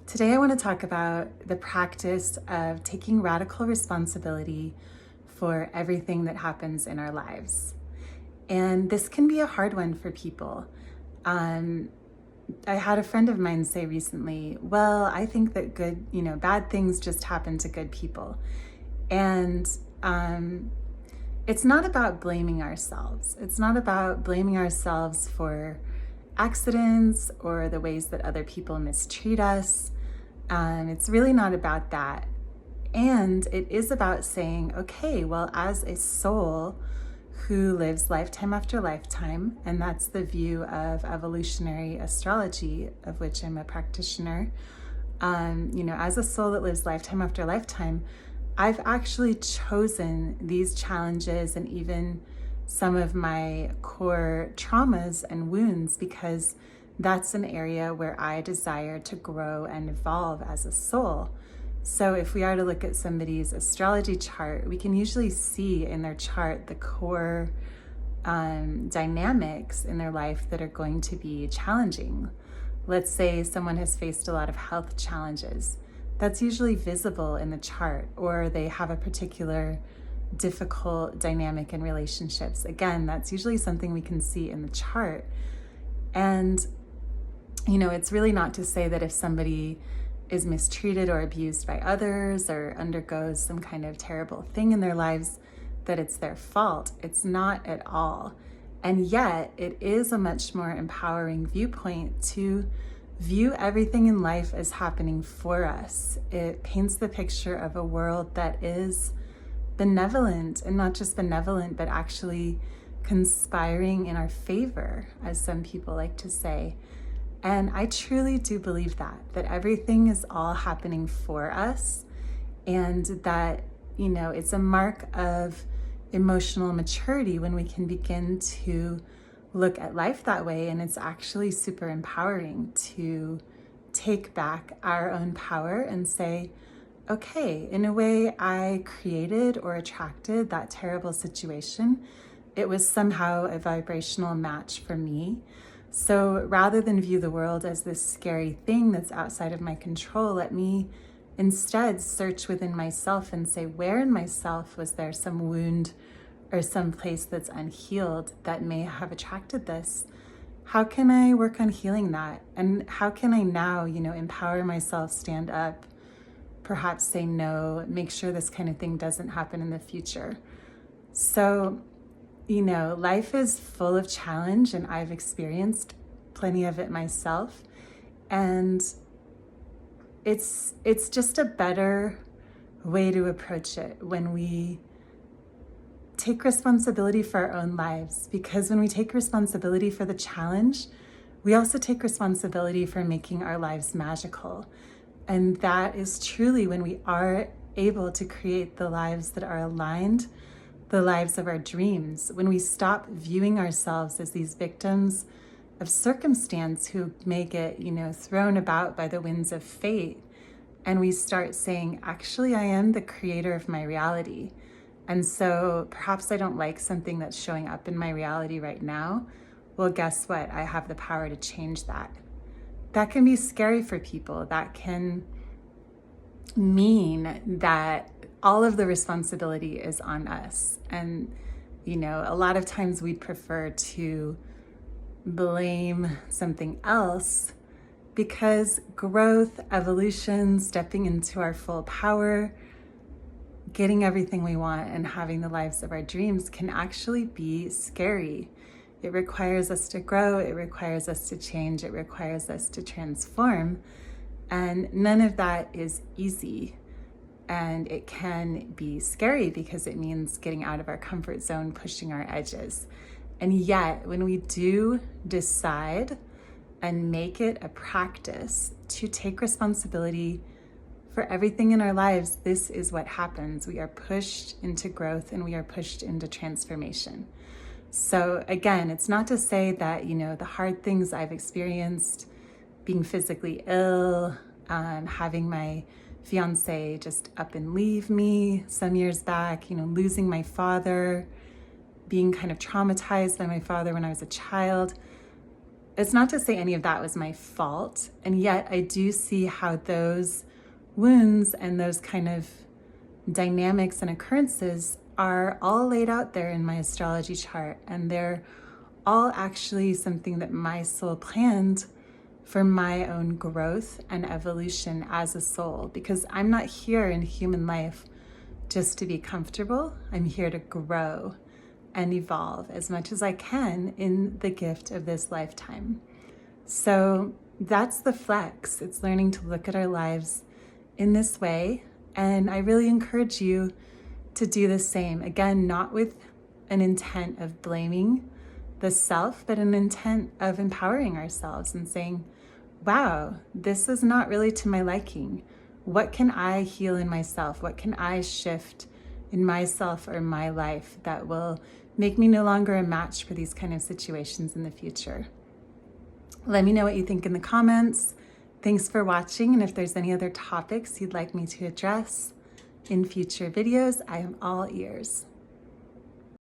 Today, I want to talk about the practice of taking radical responsibility for everything that happens in our lives. And this can be a hard one for people. I had a friend of mine say recently, well, I think that bad things just happen to good people. And it's not about blaming ourselves. It's not about blaming ourselves for accidents or the ways that other people mistreat us. It's really not about that. And it is about saying, okay, well, as a soul who lives lifetime after lifetime, and that's the view of evolutionary astrology, of which I'm a practitioner, as a soul that lives lifetime after lifetime, I've actually chosen these challenges and even some of my core traumas and wounds because that's an area where I desire to grow and evolve as a soul. So if we are to look at somebody's astrology chart, we can usually see in their chart the core dynamics in their life that are going to be challenging. Let's say someone has faced a lot of health challenges. That's usually visible in the chart, or they have a particular difficult dynamic in relationships. Again, that's usually something we can see in the chart. And it's really not to say that if somebody is mistreated or abused by others or undergoes some kind of terrible thing in their lives, that it's their fault. It's not at all. And yet, it is a much more empowering viewpoint to view everything in life as happening for us. It paints the picture of a world that is benevolent, and not just benevolent, but actually conspiring in our favor, as some people like to say. And I truly do believe that everything is all happening for us, and that, it's a mark of emotional maturity when we can begin to look at life that way. And it's actually super empowering to take back our own power and say, okay, in a way, I created or attracted that terrible situation. It was somehow a vibrational match for me. So rather than view the world as this scary thing that's outside of my control, let me instead search within myself and say, where in myself was there some wound or some place that's unhealed that may have attracted this? How can I work on healing that? And how can I now, empower myself, stand up, perhaps say no, make sure this kind of thing doesn't happen in the future? So life is full of challenge, and I've experienced plenty of it myself. And it's just a better way to approach it when we take responsibility for our own lives. Because when we take responsibility for the challenge, we also take responsibility for making our lives magical. And that is truly when we are able to create the lives that are aligned, the lives of our dreams, when we stop viewing ourselves as these victims of circumstance who may get, thrown about by the winds of fate, and we start saying, actually, I am the creator of my reality. And so perhaps I don't like something that's showing up in my reality right now. Well, guess what? I have the power to change that. That can be scary for people. That can mean that all of the responsibility is on us. And, a lot of times we'd prefer to blame something else, because growth, evolution, stepping into our full power, getting everything we want and having the lives of our dreams can actually be scary. It requires us to grow. It requires us to change. It requires us to transform. And none of that is easy. And it can be scary because it means getting out of our comfort zone, pushing our edges. And yet, when we do decide and make it a practice to take responsibility for everything in our lives, this is what happens. We are pushed into growth, and we are pushed into transformation. So again, it's not to say that, the hard things I've experienced, being physically ill, having my fiance just up and leave me some years back, losing my father, being kind of traumatized by my father when I was a child. it's not to say any of that was my fault. And yet I do see how those wounds and those kind of dynamics and occurrences are all laid out there in my astrology chart. And they're all actually something that my soul planned for my own growth and evolution as a soul. Because I'm not here in human life just to be comfortable. I'm here to grow and evolve as much as I can in the gift of this lifetime. So that's the flex. It's learning to look at our lives in this way. And I really encourage you to do the same. Again, not with an intent of blaming the self, but an intent of empowering ourselves and saying, wow, this is not really to my liking. What can I heal in myself? What can I shift in myself or my life that will make me no longer a match for these kind of situations in the future? Let me know what you think in the comments. Thanks for watching. And if there's any other topics you'd like me to address in future videos, I am all ears.